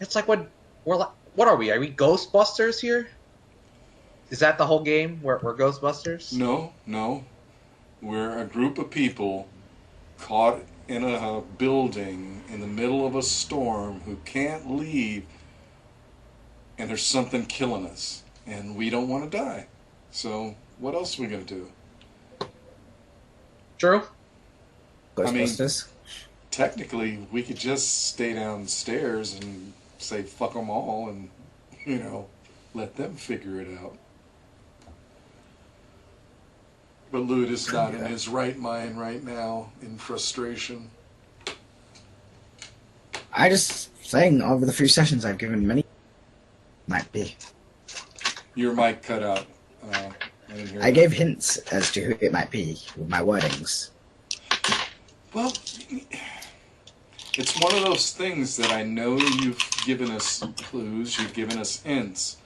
It's like what are we? Are we Ghostbusters here? Is that the whole game? We're Ghostbusters? No, no. We're a group of people caught in a building in the middle of a storm who can't leave, and there's something killing us, and we don't want to die. So, what else are we going to do? True. I mean, Ghostbusters. technically, we could just stay downstairs and say fuck them all and, you know, let them figure it out. But Lute is not in his right mind right now in frustration. I just saying over the few sessions I've given many might be. Your mic cut out. I didn't hear I that. gave hints as to who it might be with my wordings. Well, it's one of those things that I know you've given us clues, you've given us hints,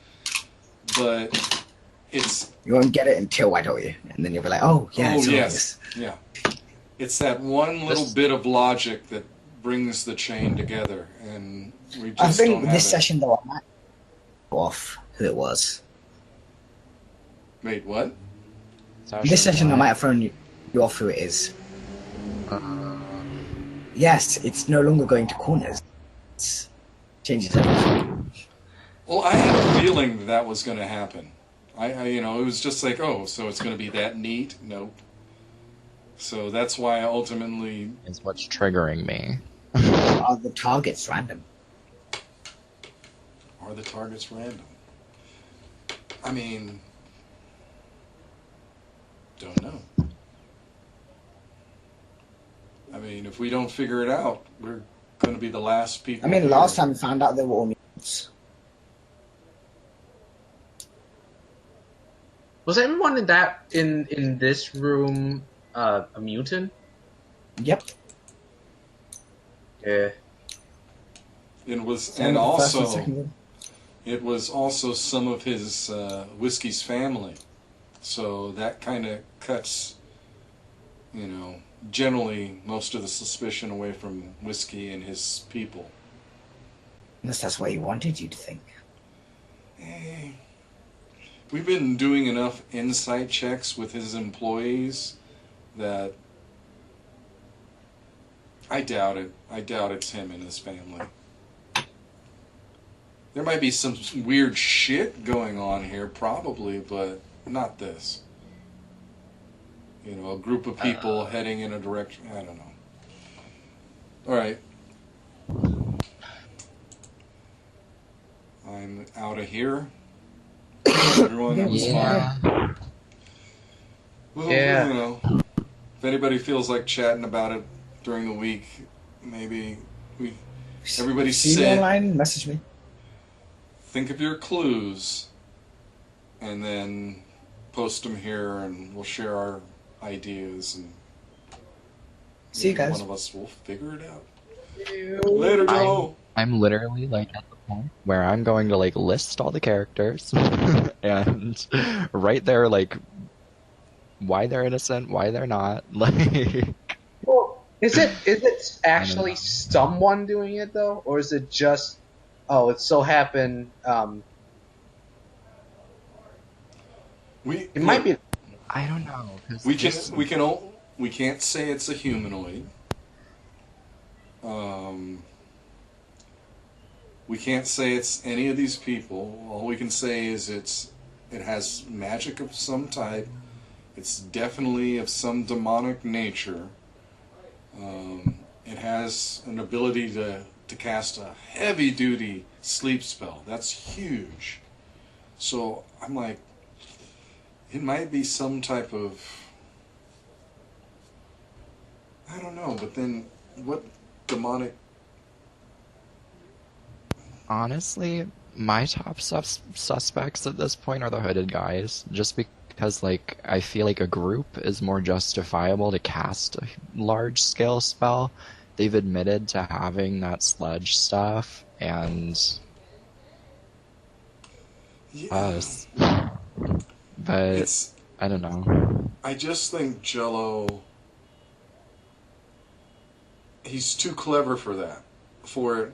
but it's... You won't get it until I tell you, and then you'll be like, "Oh, yeah, oh, it's yes. obvious." Yeah. It's that one little bit of logic that brings the chain together, and we just I think don't with have this it. session though, I might go off who it was. Wait, what? This session, I might have thrown you off who it is. Yes, it's no longer going to corners. It's changes everything. Well, I had a feeling that was going to happen. You know, it was just like, oh, so it's going to be that neat? Nope. So that's why I ultimately... Is what's triggering me. Are the targets random? Are the targets random? I mean... Don't know. I mean, if we don't figure it out, we're going to be the last people. I mean, here. last time we found out they were all mutants. Was everyone in this room a mutant? Yep. Yeah. It was, Same and with the first and also, second room. it was also some of his Whiskey's family. So that kind of cuts, you know, generally most of the suspicion away from Whiskey and his people. Unless that's what he wanted you to think. We've been doing enough insight checks with his employees that I doubt it. I doubt it's him and his family. There might be some weird shit going on here, probably, but not this. You know, a group of people heading in a direction. I don't know. All right. I'm out of here. Everyone, that was fun. Well, Yeah. you know, if anybody feels like chatting about it during the week, maybe everybody See you sit, online, message me. think of your clues, and then post them here, and we'll share our ideas, and See you maybe guys. one of us will figure it out. Later, Joe. I'm literally like at the point where I'm going to like list all the characters and right there like why they're innocent, why they're not. Like Well, is it actually know. someone doing it though, or is it just it so happened? It might be. I don't know. 'Cause We can't say it's a humanoid. We can't say it's any of these people. All we can say is it has magic of some type. It's definitely of some demonic nature. It has an ability to cast a heavy-duty sleep spell. That's huge. So I'm like, it might be some type of... I don't know, but then what demonic... honestly, my top suspects at this point are the hooded guys, just because like I feel like a group is more justifiable to cast a large scale spell. They've admitted to having that sludge stuff, and Yeah. us. But It's... I don't know. I just think Jello... He's too clever for that. For,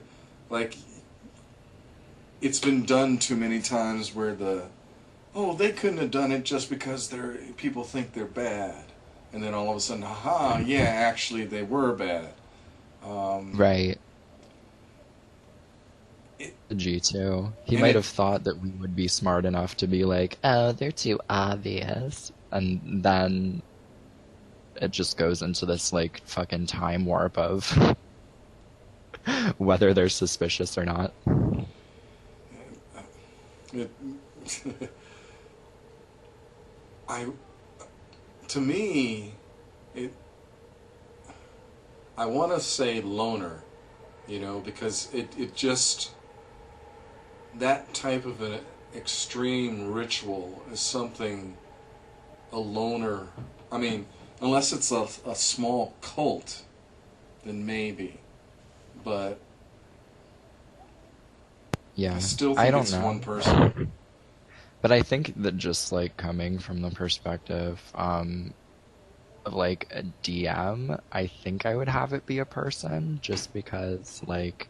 like... it's been done too many times where they couldn't have done it just because people think they're bad, and then all of a sudden, haha, yeah, actually they were bad. Right. It, G2. He and might it, have thought that we would be smart enough to be like, oh, they're too obvious. And then it just goes into this, like, fucking time warp of whether they're suspicious or not. it I to me it I want to say loner, because it just, that type of an extreme ritual is something a loner, I mean, unless it's a small cult, then maybe, but Yeah, I still I think don't it's know. one person. But I think that just, like, coming from the perspective of, like, a DM, I think I would have it be a person, just because, like,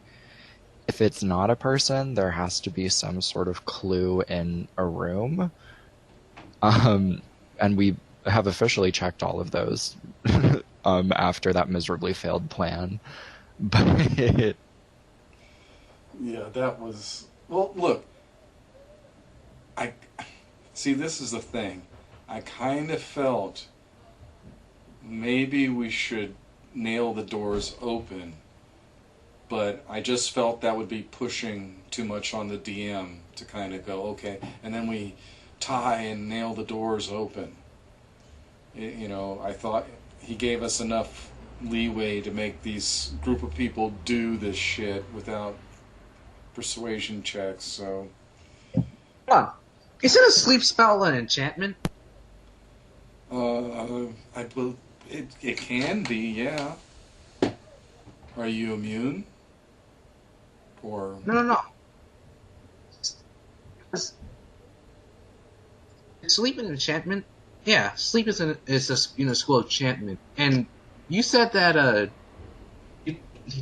if it's not a person, there has to be some sort of clue in a room. And we have officially checked all of those after that miserably failed plan. But Yeah, that was, well, look, I see, this is the thing. I kind of felt maybe we should nail the doors open, but I just felt that would be pushing too much on the DM to kind of go, okay, and then we tie and nail the doors open. I thought he gave us enough leeway to make these group of people do this shit without persuasion checks, so... Come on. Isn't a sleep spell an enchantment? I believe it can be, yeah. Are you immune? Or No. Sleep an enchantment? Yeah, sleep is a school of enchantment. And you said that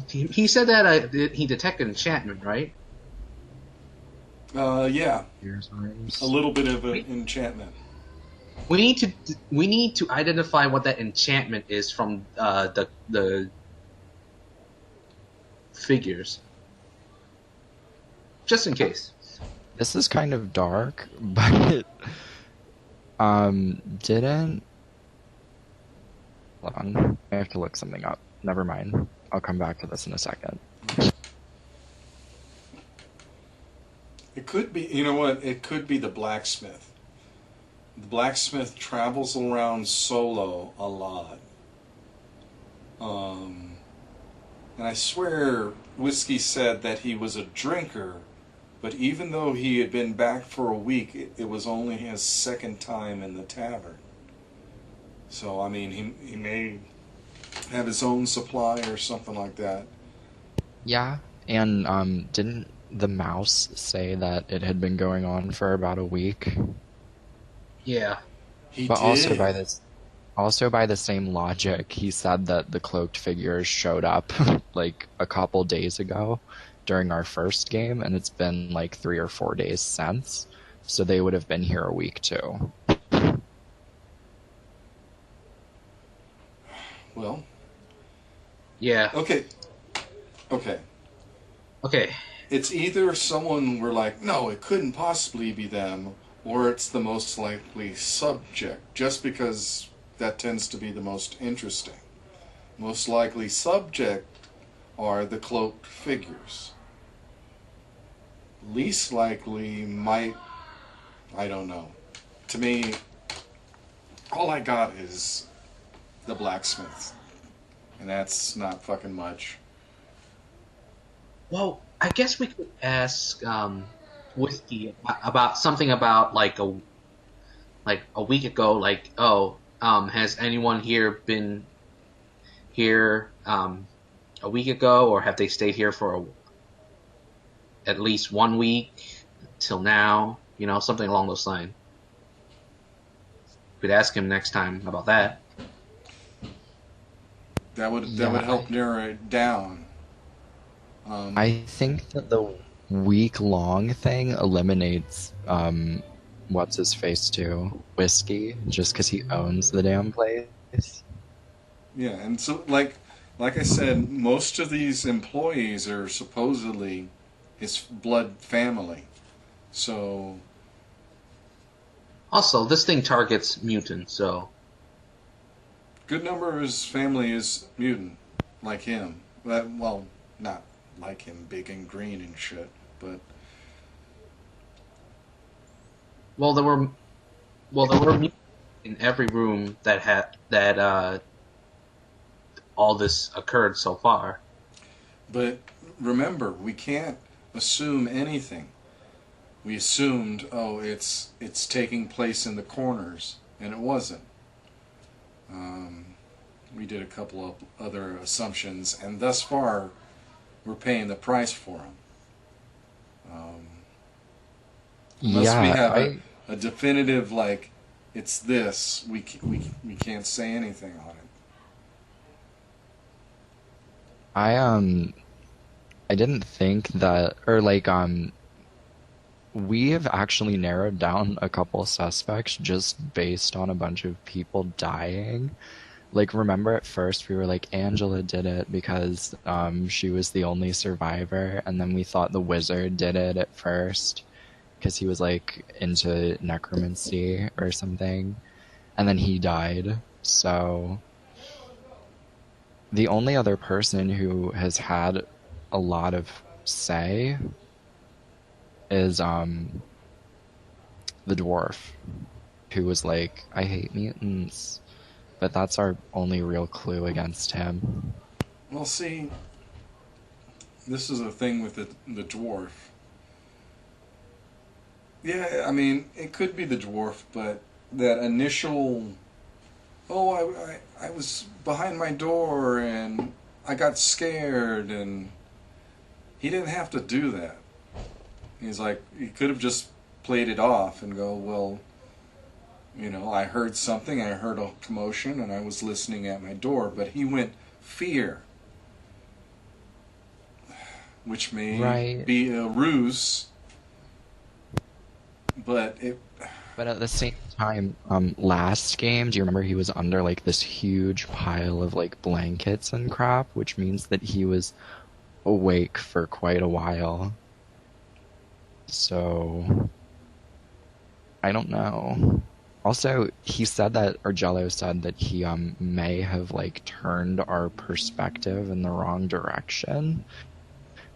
he said that he detected enchantment, right? yeah, here's arms. a little bit of an enchantment. We need to identify what that enchantment is from the figures, just in case. This is kind of dark, but didn't... Hold on, I have to look something up. Never mind. I'll come back to this in a second. It could be, you know what? It could be the blacksmith. The blacksmith travels around solo a lot. And I swear Whiskey said that he was a drinker, but even though he had been back for a week, it was only his second time in the tavern. So, I mean, he may have his own supply or something like that. Yeah, and didn't the mouse say that it had been going on for about a week? Yeah. He But did. also by the same logic, he said that the cloaked figures showed up like a couple days ago during our first game, and it's been like 3 or 4 days since, so they would have been here a week too. Well, Yeah. okay. Okay. It's either someone we're like, no, it couldn't possibly be them, or it's the most likely subject, just because that tends to be the most interesting. Most likely subject are the cloaked figures. Least likely might, I don't know. To me, all I got is the blacksmith, and that's not fucking much. Well, I guess we could ask Whiskey about something about like a week ago. Like, has anyone here been here a week ago, or have they stayed here for at least 1 week till now? Something along those lines. We'd ask him next time about that. That would Yeah, help narrow it down. I think that the week-long thing eliminates what's his face too, Whiskey, just because he owns the damn place. Yeah, and so like I said, most of these employees are supposedly his blood family. So Also, this thing targets mutants, so good number of his family is mutant, like him. Well, not like him, big and green and shit, but well, there were mutants in every room that all this occurred so far. but remember, we can't assume anything. We assumed, oh, it's taking place in the corners, and it wasn't. Um, we did a couple of other assumptions, and thus far, we're paying the price for them. Unless we have a definitive, like, it's this, we can't say anything on it. I didn't think that, or like we have actually narrowed down a couple suspects just based on a bunch of people dying. Like, remember at first we were like, Angela did it because she was the only survivor, and then we thought the wizard did it at first because he was like into necromancy or something, and then he died. So the only other person who has had a lot of say is the dwarf, who was like, I hate mutants. But that's our only real clue against him. Well, see, this is a thing with the dwarf. Yeah, I mean, it could be the dwarf, but that initial, oh, I was behind my door and I got scared, and he didn't have to do that. He's like, he could have just played it off and go, well, you know, I heard something, I heard a commotion, and I was listening at my door. But he went fear, which may be a ruse, but it... But at the same time, last game, do you remember he was under like this huge pile of like blankets and crap, which means that he was awake for quite a while. So I don't know. Also, he said that, or Jello said that he may have like turned our perspective in the wrong direction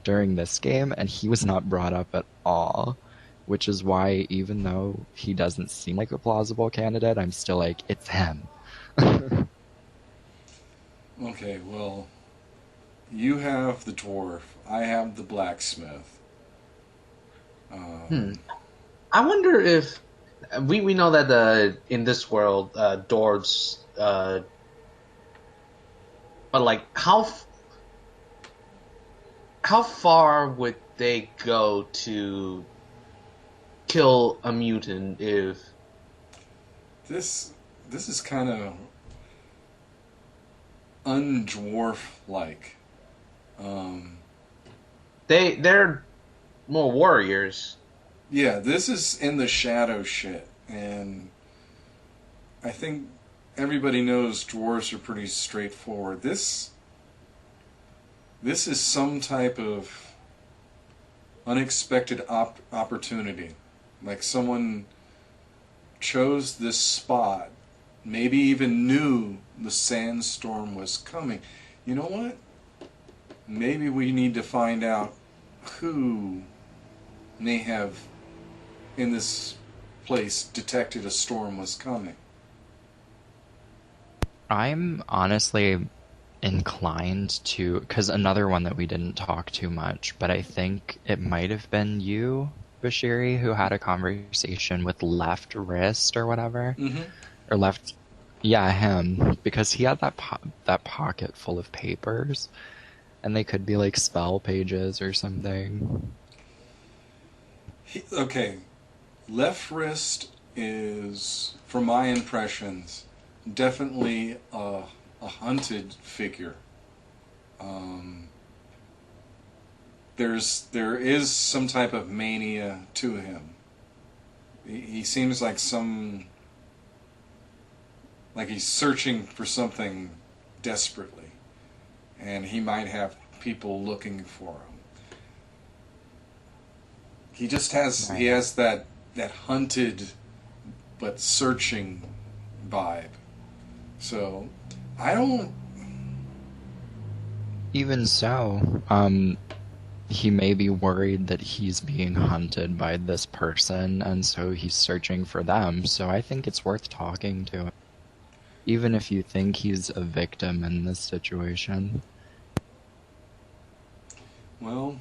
during this game, and he was not brought up at all. Which is why, even though he doesn't seem like a plausible candidate, I'm still like, it's him. Okay, well, you have the dwarf, I have the blacksmith. I wonder if we know that in this world dwarves, but like how far would they go to kill a mutant if This is kind of undwarf like. they're more warriors? Yeah, this is in the shadow shit, and I think everybody knows dwarves are pretty straightforward. This is some type of unexpected opportunity. Like someone chose this spot, maybe even knew the sandstorm was coming. You know what? Maybe we need to find out who may have in this place detected a storm was coming. I'm honestly inclined to, because another one that we didn't talk too much, but I think it might have been you, Bashiri, who had a conversation with Left Wrist or whatever, or Left, yeah, him, because he had that pocket full of papers, and they could be like spell pages or something. Okay, Left Wrist is, from my impressions, definitely a hunted figure. there is some type of mania to him. He seems like he's searching for something desperately, and he might have people looking for him. He just has that hunted but searching vibe. So I don't. Even so, he may be worried that he's being hunted by this person, and so he's searching for them. So I think it's worth talking to him, even if you think he's a victim in this situation. Well,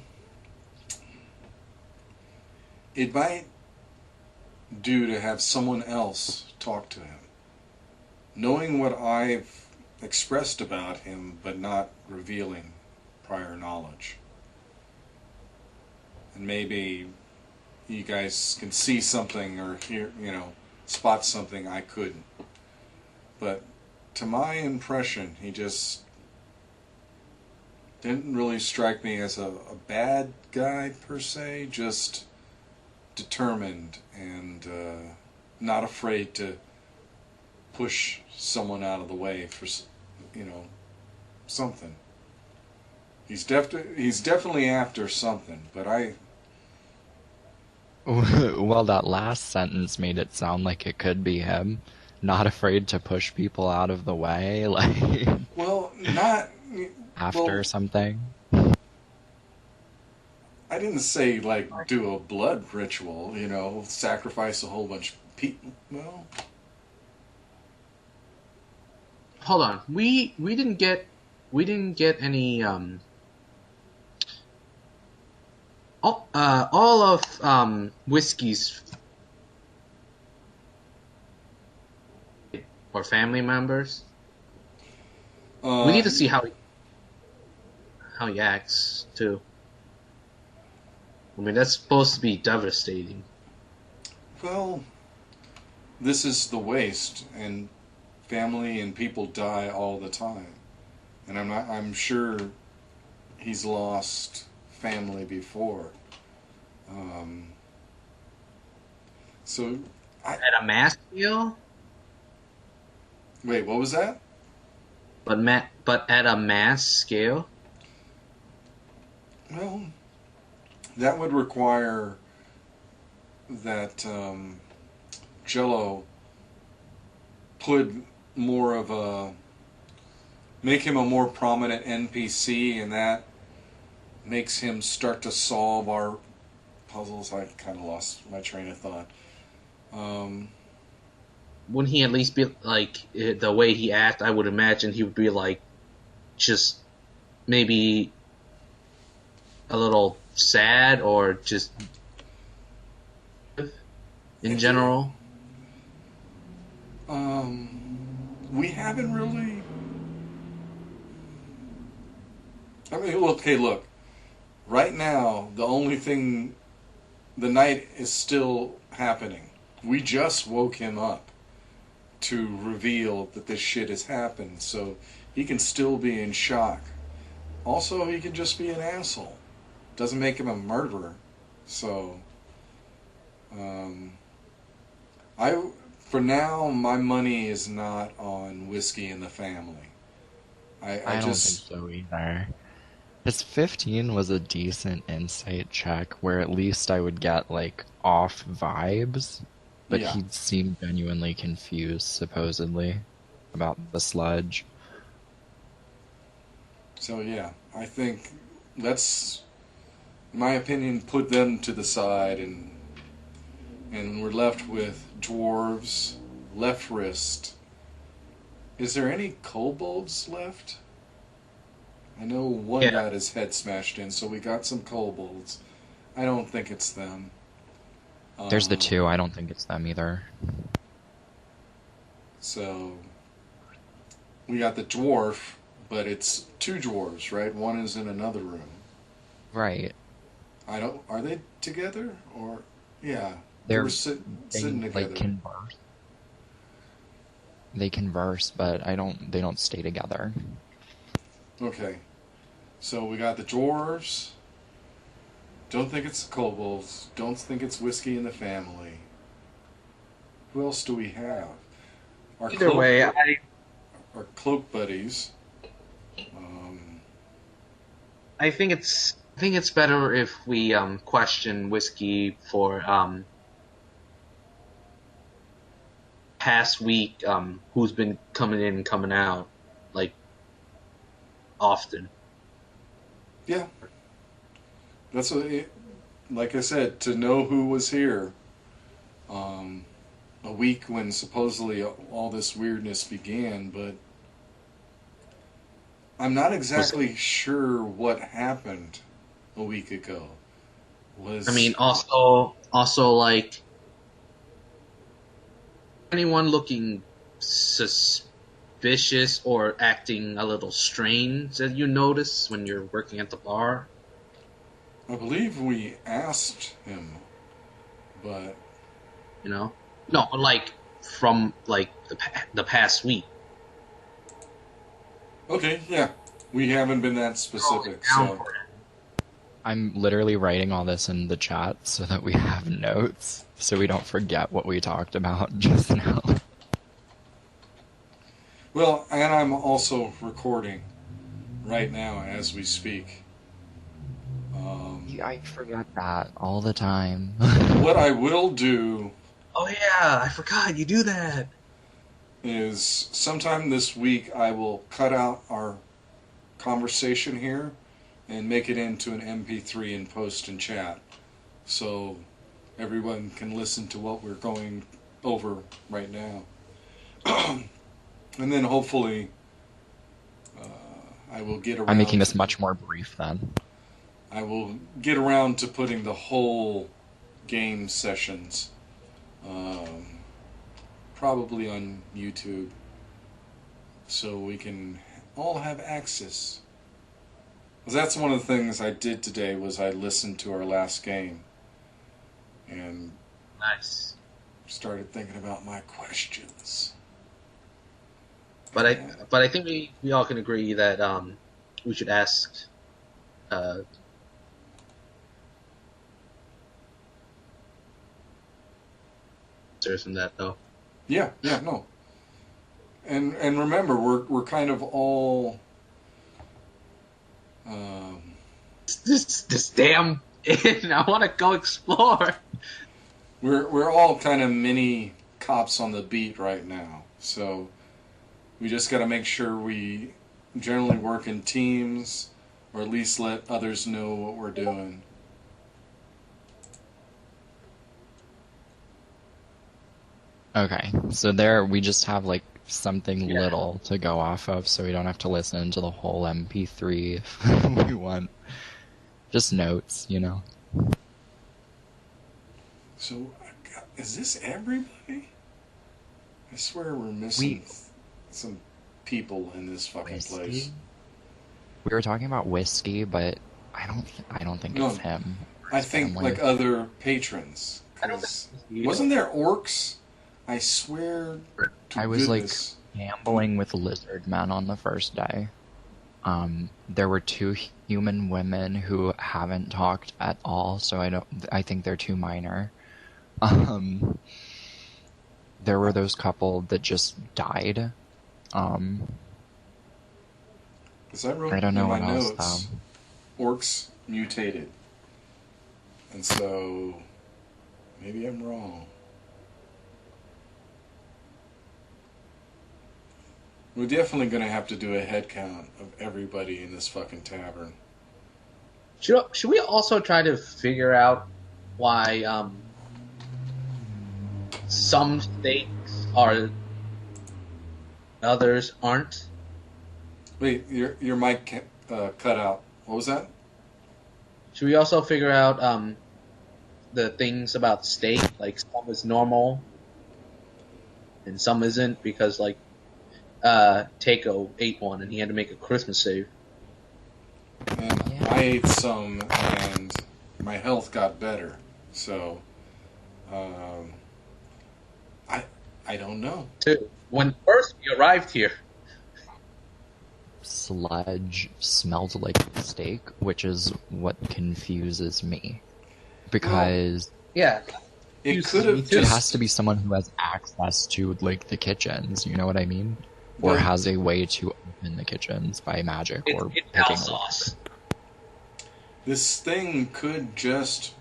it might do to have someone else talk to him. Knowing what I've expressed about him, but not revealing prior knowledge. And maybe you guys can see something or hear, spot something I couldn't. But to my impression, he just didn't really strike me as a bad guy per se, just determined and not afraid to push someone out of the way for, something. He's definitely after something, but Well, that last sentence made it sound like it could be him. Not afraid to push people out of the way, like... Well, not... after something. I didn't say, do a blood ritual, sacrifice a whole bunch of people. Well... Hold on. We didn't get any all of Whiskey's or family members. We need to see how he acts too. I mean, that's supposed to be devastating. Well, this is the waste, and family and people die all the time. And I'm sure he's lost family before. So At a mass scale? Wait, what was that? But at a mass scale? Well, that would require that Jello put more of make him a more prominent NPC, and that makes him start to solve our puzzles. I kind of lost my train of thought. Wouldn't he at least be like the way he acts? I would imagine he would be like just maybe a little sad or just in general. We haven't really. I mean, okay, look. Right now, the only thing, the night is still happening. We just woke him up to reveal that this shit has happened, so he can still be in shock. Also, he can just be an asshole. Doesn't make him a murderer. So, for now, my money is not on Whiskey and the family. I don't think so either. His 15 was a decent insight check, where at least I would get, off vibes, but Yeah. he seemed genuinely confused, supposedly, about the sludge. So yeah, I think let's, in my opinion, put them to the side, and we're left with dwarves, left wrist. Is there any kobolds left? I know one got his head smashed in, so we got some kobolds. I don't think it's them. There's the two, I don't think it's them either. So we got the dwarf, but it's two dwarves, right? One is in another room. Right. Are they together? Or, yeah. They're sitting they, together. converse. They converse, but they don't stay together. Okay. So we got the dwarves, Don't think it's the kobolds. Don't think it's whiskey in the family. Who else do we have? Our Either way, our cloak buddies. Um, I think it's better if we question whiskey for past week who's been coming in and coming out like often. yeah, that's like I said, to know who was here. A week when supposedly all this weirdness began, but I'm not exactly sure what happened a week ago. I mean, also like anyone looking suspicious or acting a little strange that you notice when you're working at the bar? I believe we asked him, but You know, no, like from like the past week. okay, yeah, we haven't been that specific, Down so for it. I'm literally writing all this in the chat so that we have notes, so we don't forget what we talked about just now. well, and I'm also recording right now as we speak. I forget that all the time. What I will do Oh yeah, I forgot you do that. is sometime this week I will cut out our conversation here and make it into an MP3 and post in chat so everyone can listen to what we're going over right now. And then hopefully I will get around. I'm making this much more brief then. I will get around to putting the whole game sessions probably on YouTube so we can all have access. 'Cause that's one of the things I did today was I listened to our last game and Nice. started thinking about my questions. But I think we all can agree that we should ask answers from that though. Yeah, no. And remember, we're kind of all This damn inn. I want to go explore. we're all kind of mini cops on the beat right now. So we just got to make sure we generally work in teams, or at least let others know what we're doing. Okay, so there we just have like something Yeah. little to go off of, so we don't have to listen to the whole MP3 if we want. Just notes, you know. So, is this everybody? I swear we're missing some people in this fucking place. Whiskey? We were talking about whiskey, but I don't think No, it's him. or I his think family. like other patrons. I don't 'Cause think wasn't there orcs? I swear to I was goodness. gambling with lizard men on the first day. There were two human women who haven't talked at all, so I think they're too minor. There were those couple that just died. Because I wrote I don't know in my what else, notes, orcs mutated. And so, maybe I'm wrong. We're definitely going to have to do a head count of everybody in this fucking tavern. Should we also try to figure out why some steaks are others aren't? Wait, your mic cut out. What was that? Should we also figure out the things about steak? Like some is normal and some isn't because like Takeo ate one and he had to make a Christmas save. And Yeah. I ate some and my health got better. So, I don't know. Too. When first we arrived here. sludge smelled like steak, which is what confuses me. Well, Because Yeah, it confuses could me have too. it has to just be someone who has access to, like, the kitchens, you know what I mean? Or well, has a way to open the kitchens by magic or It's picking a lock. sauce. this thing could just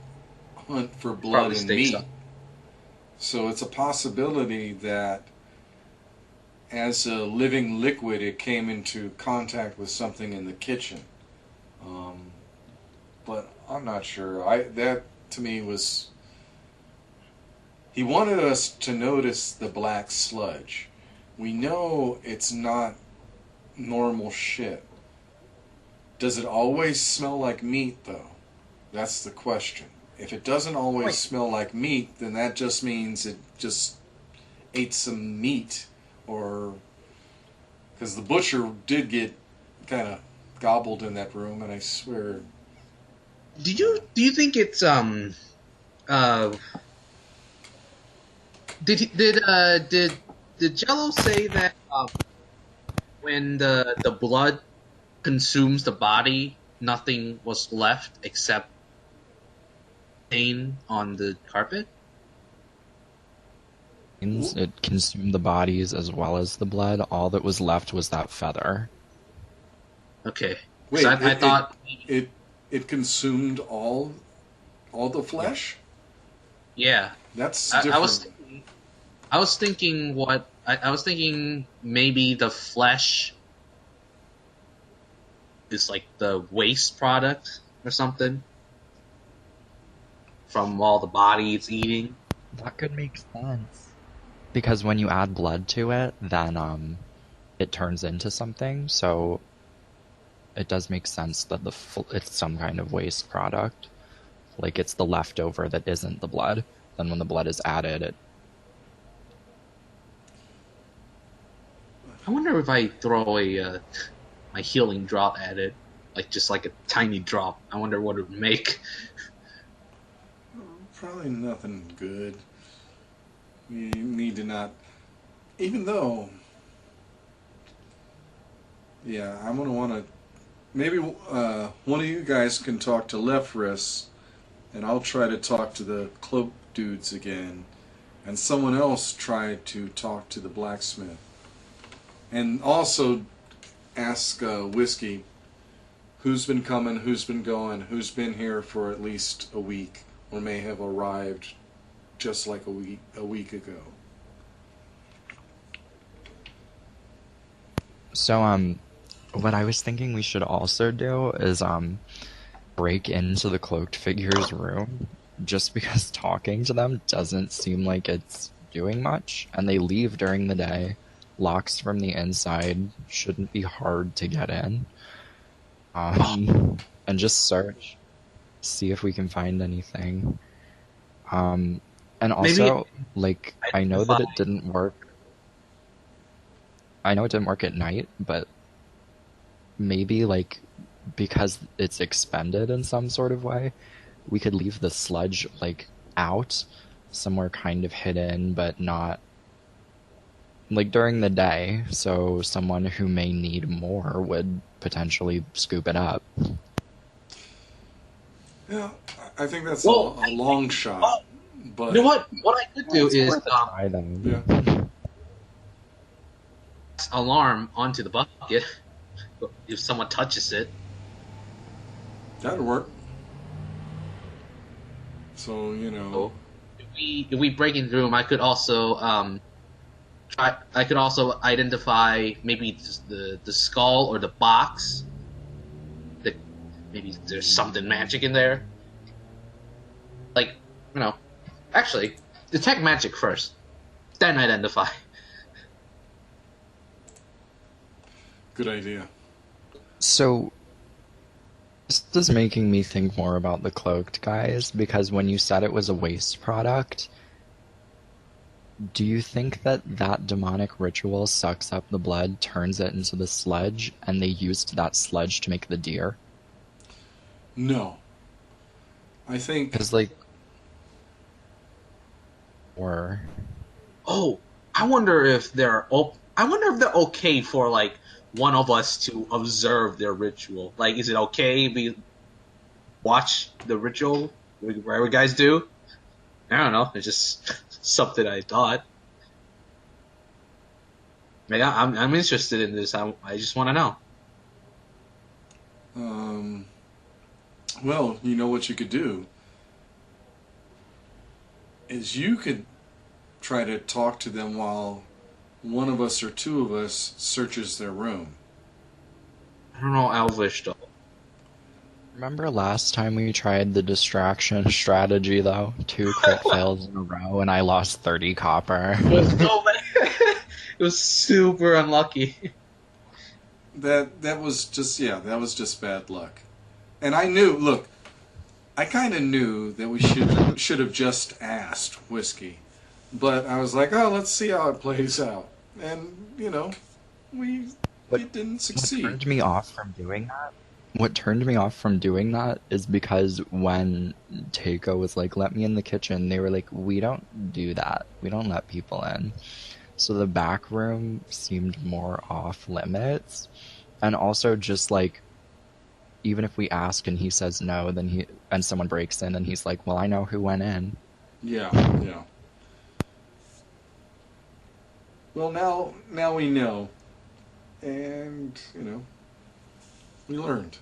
hunt for It's blood probably and steak meat. sauce. So it's a possibility that as a living liquid, it came into contact with something in the kitchen. Um, but I'm not sure. That to me was he wanted us to notice the black sludge. We know it's not normal shit. Does it always smell like meat though? That's the question. If it doesn't always Wait. smell like meat, then that just means it just ate some meat, or because the butcher did get kind of gobbled in that room, and I swear, Do you think it's uh did Jello say that when the blood consumes the body, nothing was left except stain on the carpet? It consumed the bodies as well as the blood. All that was left was that feather. Okay. 'Cause wait, I thought it consumed all the flesh. yeah. That's I different. was thinking what I was thinking maybe the flesh is like the waste product or something from all the body it's eating. That could make sense. Because when you add blood to it, then it turns into something, so it does make sense that it's some kind of waste product. Like, it's the leftover that isn't the blood. Then when the blood is added, it... I wonder if I throw a my healing drop at it, like just like a tiny drop. I wonder what it would make. Probably nothing good. You need to not, even though. Yeah, I'm gonna want to. Maybe one of you guys can talk to Lephris, and I'll try to talk to the cloak dudes again, and someone else try to talk to the blacksmith, and also ask Whiskey who's been coming, who's been going, who's been here for at least a week, or may have arrived just like a week ago. So, what I was thinking we should also do is, break into the cloaked figure's room, just because talking to them doesn't seem like it's doing much, and they leave during the day. Locks from the inside shouldn't be hard to get in. And just search, see if we can find anything. And also, like, I know that it didn't work. I know it didn't work at night, but maybe, like, because it's expended in some sort of way, we could leave the sludge, like, out, somewhere kind of hidden, but not, like, during the day, so someone who may need more would potentially scoop it up. Yeah, I think that's Well, a long shot, but You know what? What I could do It's is worth a try, then. yeah, alarm onto the bucket if someone touches it. that'd work. So So if we break into the room, I could also I could also identify maybe the skull or the box. That maybe there's something magic in there. Like, actually, detect magic first, then identify. good idea. So, this is making me think more about the cloaked guys, because when you said it was a waste product, do you think that that demonic ritual sucks up the blood, turns it into the sludge, and they used that sludge to make the deer? No, I think Because, like... Oh, I wonder if they're okay for like one of us to observe their ritual. Like, is it okay we watch the ritual, whatever guys do? I don't know. It's just something I thought. Like, I'm interested in this. I just want to know. Well, you know what you could do is you could try to talk to them while one of us or two of us searches their room. I don't know Elvish though. Remember last time we tried the distraction strategy, though? 2 crit fails in a row, and I lost 30 copper. It was so bad. It was super unlucky. That was just bad luck. And I knew, look, I kind of knew that we should have just asked Whiskey, but I was like, oh, let's see how it plays out, and it didn't succeed. What turned me off from doing that is because when Takeo was like, let me in the kitchen, they were like, we don't do that. We don't let people in. So the back room seemed more off limits. And also just like, even if we ask and he says no, and someone breaks in and he's like, well, I know who went in. Yeah. Well, now we know. And, we learned.